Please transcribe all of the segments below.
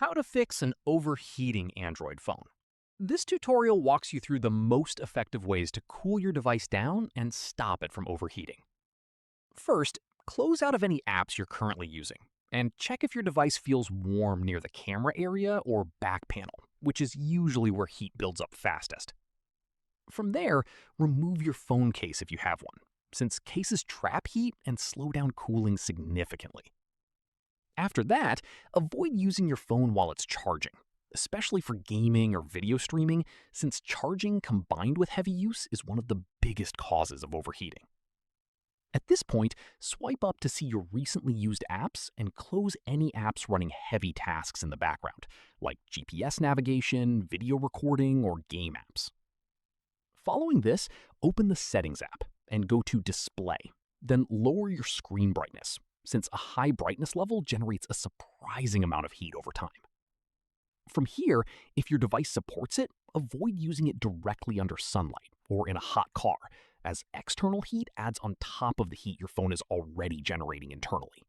How to fix an overheating Android phone. This tutorial walks you through the most effective ways to cool your device down and stop it from overheating. First, close out of any apps you're currently using and check if your device feels warm near the camera area or back panel, which is usually where heat builds up fastest. From there, remove your phone case if you have one, since cases trap heat and slow down cooling significantly. After that, avoid using your phone while it's charging, especially for gaming or video streaming, since charging combined with heavy use is one of the biggest causes of overheating. At this point, swipe up to see your recently used apps and close any apps running heavy tasks in the background, like GPS navigation, video recording, or game apps. Following this, open the Settings app and go to Display, then lower your screen brightness, since a high brightness level generates a surprising amount of heat over time. From here, if your device supports it, avoid using it directly under sunlight or in a hot car, as external heat adds on top of the heat your phone is already generating internally.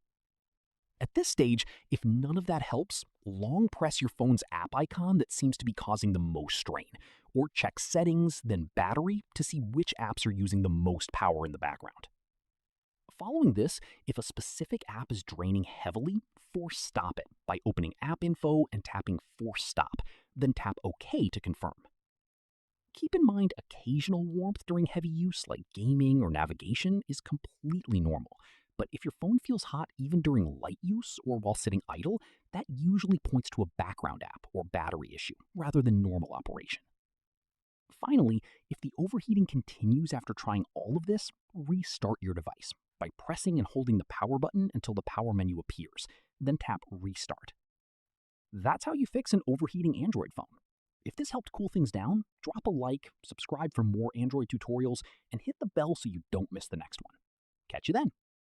At this stage, if none of that helps, long press your phone's app icon that seems to be causing the most strain, or check Settings, then Battery to see which apps are using the most power in the background. Following this, if a specific app is draining heavily, force stop it by opening App Info and tapping Force Stop, then tap OK to confirm. Keep in mind occasional warmth during heavy use like gaming or navigation is completely normal, but if your phone feels hot even during light use or while sitting idle, that usually points to a background app or battery issue rather than normal operation. Finally, if the overheating continues after trying all of this, restart your device by pressing and holding the power button until the power menu appears, then tap Restart. That's how you fix an overheating Android phone. If this helped cool things down, drop a like, subscribe for more Android tutorials, and hit the bell so you don't miss the next one. Catch you then.